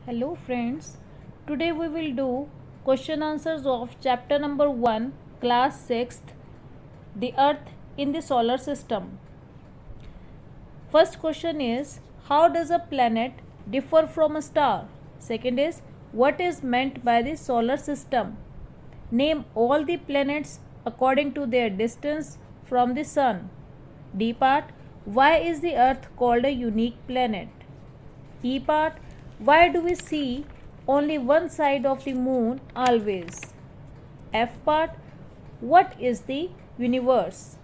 Hello friends, today we will do question answers of chapter number 1 class 6th the earth in the solar system. First question is how does a planet differ from a star? Second is what is meant by the solar system? Name all the planets according to their distance from the sun. D part, why is the earth called a unique planet? E part, why do we see only one side of the moon always? F part, what is the universe?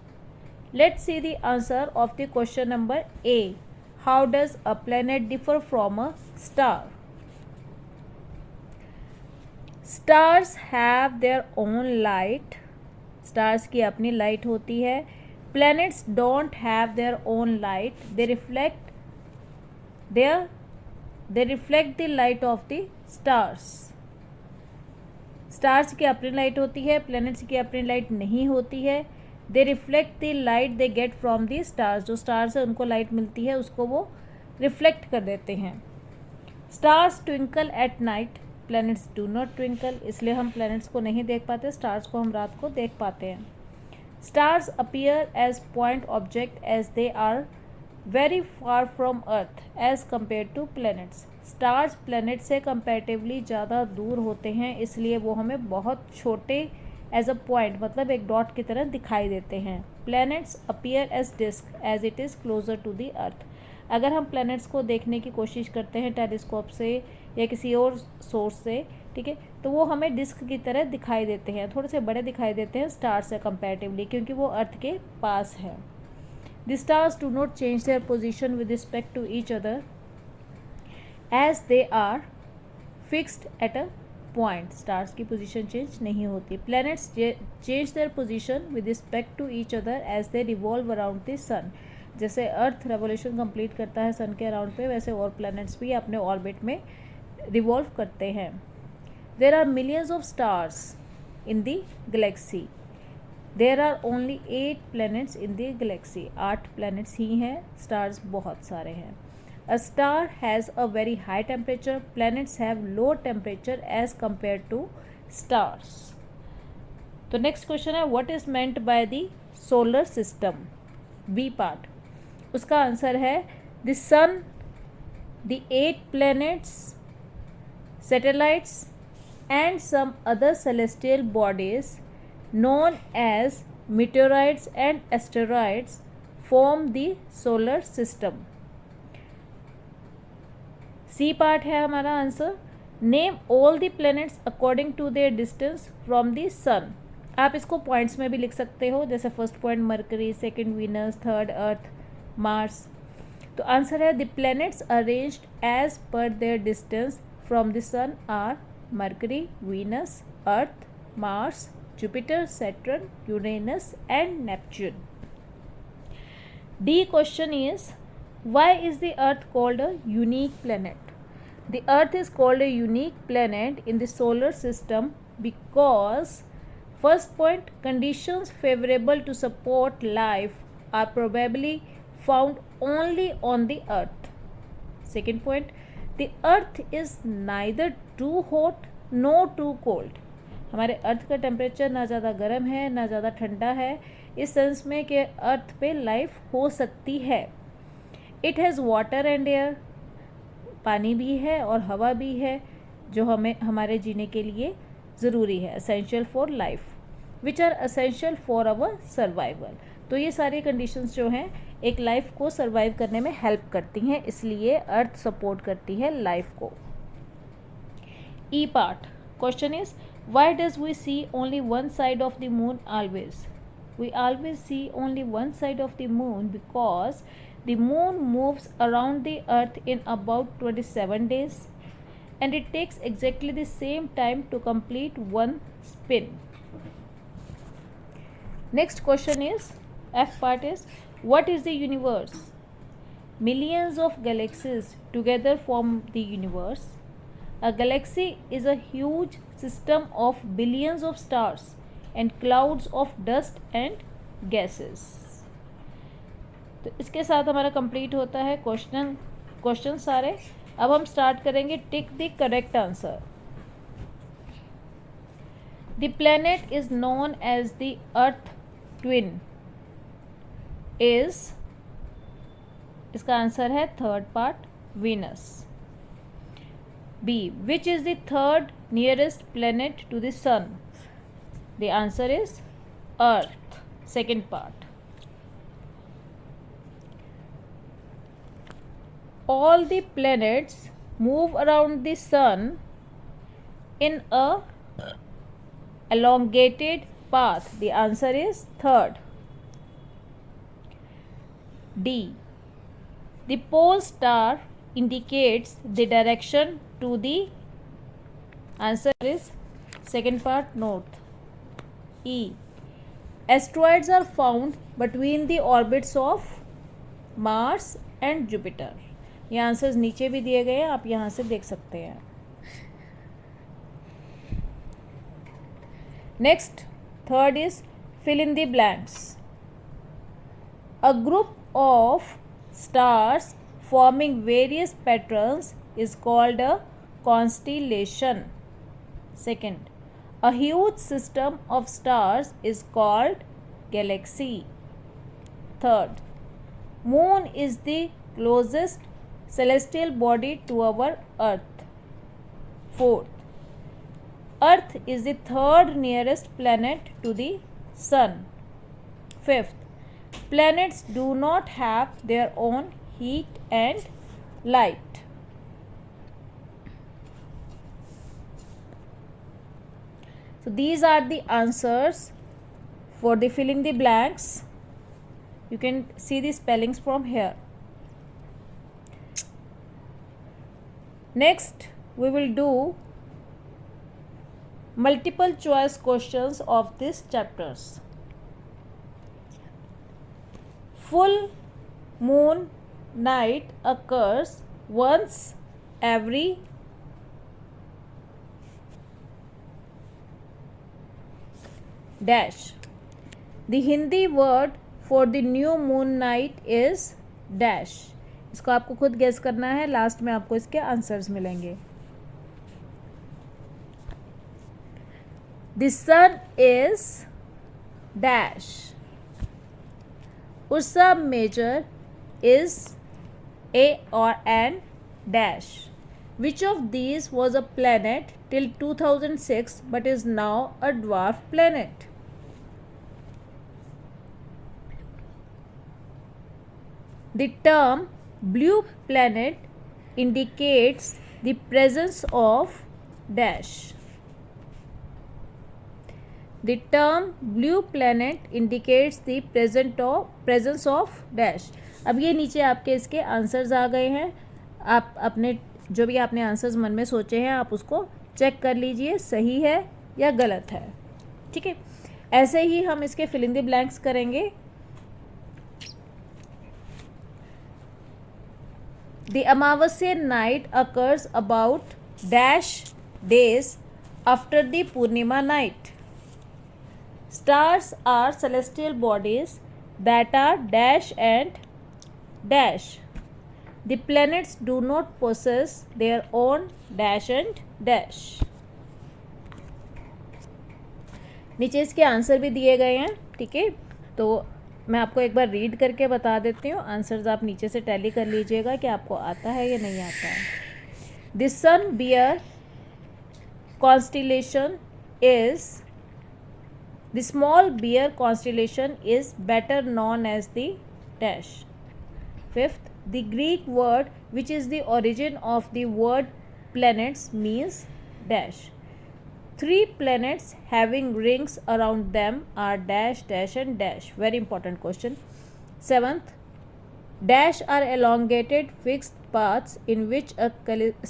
Let's see the answer of the question number A. How does a planet differ from a star? Stars have their own light. Stars की अपनी light होती है. Planets don't have their own light. They reflect the light of the stars. Stars की अपनी light होती है, planets की अपनी लाइट नहीं होती है. They reflect the light they get from the stars. जो stars है उनको लाइट मिलती है, उसको वो रिफ्लेक्ट कर देते हैं. Stars twinkle at night. Planets do not twinkle. इसलिए हम planets को नहीं देख पाते, stars को हम रात को देख पाते हैं. Stars appear as point object as they are very far from earth as compared to planets. Stars planet से comparatively ज़्यादा दूर होते हैं, इसलिए वो हमें बहुत छोटे as a point मतलब एक डॉट की तरह दिखाई देते हैं. Planets appear as disk as it is closer to the earth. अगर हम planets को देखने की कोशिश करते हैं टेलीस्कोप से या किसी और सोर्स से, ठीक है, तो वो हमें डिस्क की तरह दिखाई देते हैं, थोड़े से बड़े दिखाई देते हैं स्टार से कंपैरेटिवली, क्योंकि वो अर्थ के पास है. The stars do not change their position with respect to each other as they are fixed at a point. Stars की position change नहीं होती. Planets change their position with respect to each other as they revolve around the sun. जैसे अर्थ revolution complete करता है सन के around पे, वैसे और प्लैनेट्स भी अपने ऑर्बिट में रिवॉल्व करते हैं. There are millions of stars in the galaxy. There are only 8 planets in the galaxy. 8 planets ही हैं, stars बहुत सारे हैं. A star has a very high temperature. Planets have low temperature as compared to stars. तो next question है what is meant by the solar system? B part. उसका answer है the sun, the 8 planets, satellites and some other celestial bodies known as meteorites and asteroids form the solar system. C part है हमारा answer. Name all the planets according to their distance from the sun. आप इसको points में भी लिख सकते हो, जैसे first point Mercury, second Venus, third Earth, Mars. तो आंसर है the planets arranged as per their distance from the sun are Mercury, Venus, Earth, Mars, Jupiter, Saturn, Uranus and Neptune. D question is why is the earth called a unique planet? The earth is called a unique planet in the solar system because first point, conditions favorable to support life are probably found only on the earth. Second point, the earth is neither too hot nor too cold. हमारे अर्थ का temperature ना ज़्यादा गर्म है ना ज़्यादा ठंडा है, इस सेंस में कि अर्थ पे लाइफ हो सकती है. It has water and air. पानी भी है और हवा भी है, जो हमें हमारे जीने के लिए ज़रूरी है, essential for life, which are essential for our survival. तो ये सारी कंडीशंस जो हैं एक लाइफ को सर्वाइव करने में हेल्प करती हैं, इसलिए अर्थ सपोर्ट करती है लाइफ को. E part question is why does we see only one side of the moon always? We always see only one side of the moon because the moon moves around the earth in about 27 days and it takes exactly the same time to complete one spin. Next question is F part is what is the universe? Millions of galaxies together form the universe. A galaxy is a huge system of billions of stars and clouds of dust and gases. तो इसके साथ हमारा complete होता है question सारे. अब हम start करेंगे tick the correct answer. The planet is known as the Earth twin is, इसका आंसर है third part Venus. B, which is the third nearest planet to the sun? The answer is Earth, second part. All the planets move around the sun in a elongated path. The answer is third. D, the pole star indicates the direction to the, answer is second part north. E, asteroids are found between the orbits of Mars and Jupiter. ये answers नीचे भी दिए गए हैं, आप यहाँ से देख सकते हैं। Next, third is fill in the blanks. A group of stars forming various patterns is called a constellation. Second, a huge system of stars is called galaxy. Third, moon is the closest celestial body to our earth. Fourth, earth is the third nearest planet to the sun. Fifth, planets do not have their own heat and light. So these are the answers for the filling the blanks. You can see the spellings from here. Next, we will do multiple choice questions of these chapters. Full moon night occurs once every dash. The Hindi word for the new moon night is dash. इसको आपको खुद guess करना है, last में आपको इसके answers मिलेंगे। The sun is dash, Ursa Major is a or an dash. Which of these was a planet till 2006 but is now a dwarf planet? The term blue planet indicates the presence of dash. The term blue planet indicates the presence of dash. अब ये नीचे आपके इसके answers आ गए हैं। आप अपने जो भी आपने आंसर्स मन में सोचे हैं आप उसको चेक कर लीजिए सही है या गलत है। ठीक है, ऐसे ही हम इसके फिल इन द ब्लैंक्स करेंगे। The Amavasya night occurs about dash days after the Purnima night. Stars are celestial bodies that are dash and dash. The planets do not possess their own dash and dash. नीचे इसके answer भी दिए गए हैं। ठीक है, तो मैं आपको एक बार रीड करके बता देती हूँ, आंसर्स आप नीचे से टैली कर लीजिएगा कि आपको आता है या नहीं आता है। The sun bear constellation is, the small bear constellation is better known as the dash. Fifth, the Greek word which is the origin of the word planets means dash. 3 planets having rings around them are dash, dash and dash. Very important question. 7th, dash are elongated fixed paths in which a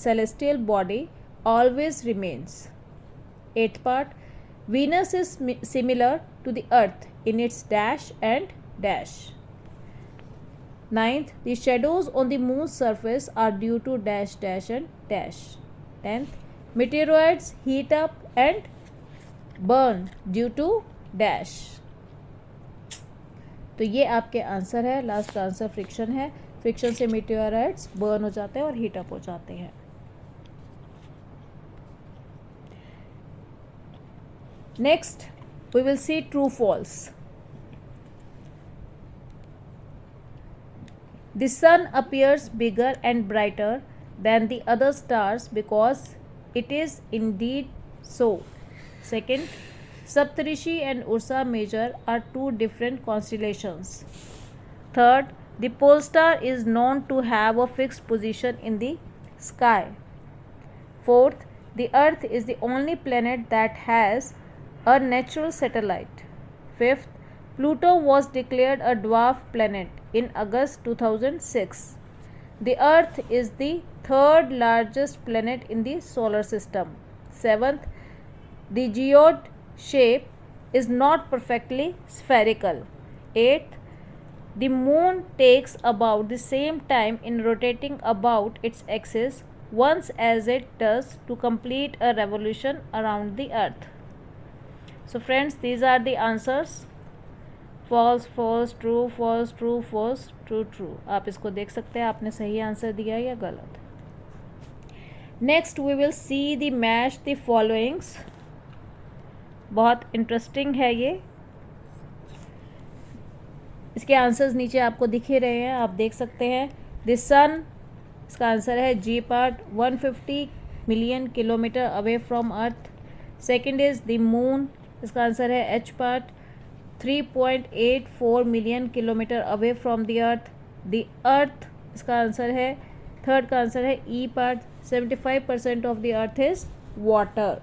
celestial body always remains. 8th part, Venus is similar to the Earth in its dash and dash. 9th, the shadows on the moon's surface are due to dash, dash and dash. 10th, meteoroids heat up and burn due to dash. तो ये आपके answer है, last answer friction है। Friction से meteorites burn हो जाते हैं और हीट अप हो जाते हैं. Next we will see true false. The sun appears bigger and brighter than the other stars because it is indeed so. Second, Saptarishi and Ursa Major are two different constellations. Third, the pole star is known to have a fixed position in the sky. Fourth, the earth is the only planet that has a natural satellite. Fifth, Pluto was declared a dwarf planet in August 2006. The earth is the third largest planet in the solar system. Seventh, the geode shape is not perfectly spherical. Eighth, the moon takes about the same time in rotating about its axis once as it does to complete a revolution around the earth. So friends, these are the answers. False false true false true false true true. आप इसको देख सकते हैं आपने सही answer दिया या गलत. Next we will see the match the followings. बहुत इंटरेस्टिंग है ये. इसके आंसर्स नीचे आपको दिख ही रहे हैं, आप देख सकते हैं. द सन, इसका आंसर है G part, 150 million kilometre away from Earth. Second is the moon, इसका आंसर है H part, 3.84 million kilometre away from the Earth. The Earth, इसका आंसर है, थर्ड का आंसर है E part, 75% of the Earth is water.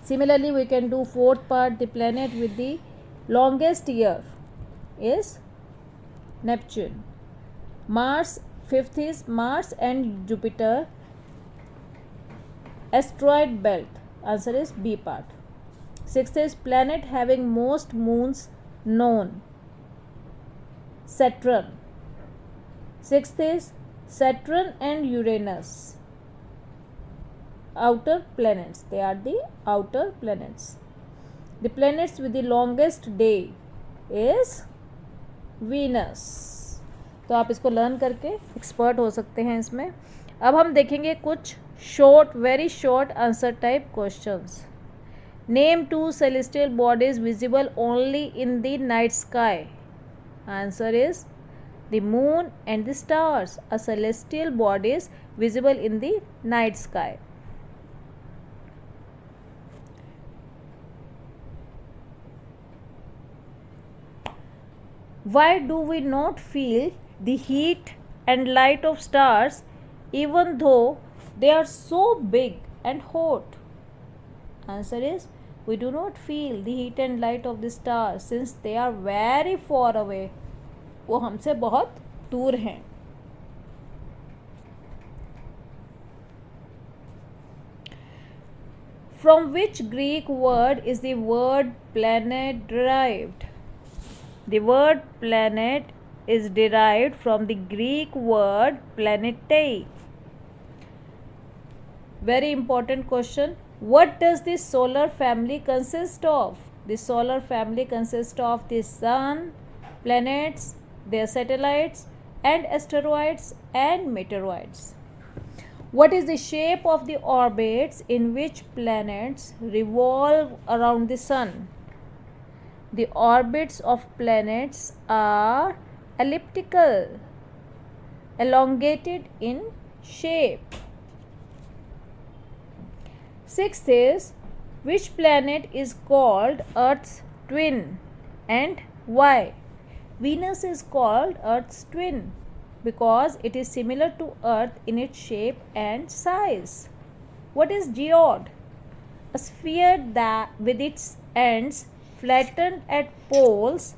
Similarly we can do fourth part. The planet with the longest year is Neptune. Mars, fifth is Mars and Jupiter asteroid belt, answer is B part. Sixth is planet having most moons known, Saturn. Sixth is Saturn and Uranus, outer planets. They are the outer planets. The planets with the longest day is Venus. तो आप इसको learn करके expert हो सकते हैं इसमें. अब हम देखेंगे कुछ short, very short answer type questions. Name two celestial bodies visible only in the night sky. Answer is the moon and the stars are celestial bodies visible in the night sky. Why do we not feel the heat and light of stars even though they are so big and hot? Answer is we do not feel the heat and light of the stars since they are very far away. वो हमसे बहुत दूर हैं. From which Greek word is the word planet derived? The word planet is derived from the Greek word planetae. Very important question. What does the solar family consist of? The solar family consists of the sun, planets, their satellites, and asteroids and meteoroids. What is the shape of the orbits in which planets revolve around the sun? The orbits of planets are elliptical, elongated in shape. Sixth is, which planet is called Earth's twin and why? Venus is called Earth's twin because it is similar to Earth in its shape and size. What is geode? A sphere that with its ends flattened at poles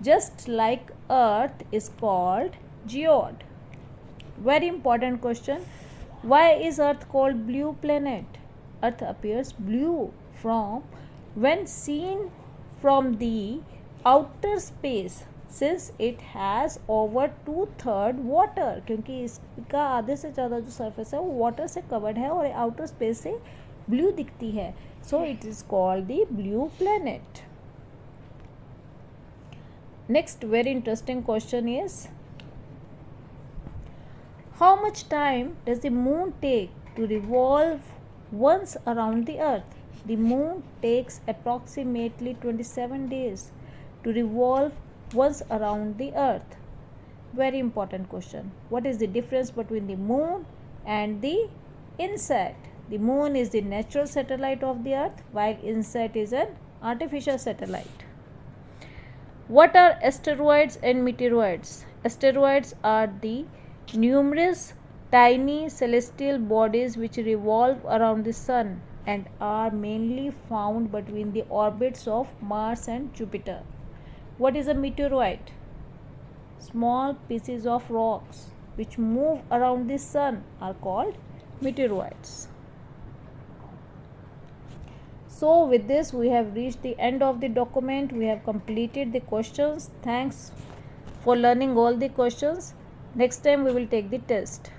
just like Earth is called geode. Very important question. Why is Earth called blue planet? Earth appears blue from when seen from the outer space since it has over 2/3 water. क्योंकि इसका आधे से ज़्यादा जो surface है वो water से covered है और आउटर स्पेस से ब्लू दिखती है. So it is called the blue planet. Next very interesting question is How much time does the moon take to revolve once around the earth? The moon takes approximately 27 days to revolve once around the earth. Very important question. What is the difference between the moon and the INSAT? The moon is the natural satellite of the earth, while INSAT is an artificial satellite. What are asteroids and meteoroids? Asteroids are the numerous tiny celestial bodies which revolve around the sun and are mainly found between the orbits of Mars and Jupiter. What is a meteoroid? Small pieces of rocks which move around the sun are called meteoroids. So with this we have reached the end of the document. We have completed the questions. Thanks for learning all the questions. Next time we will take the test.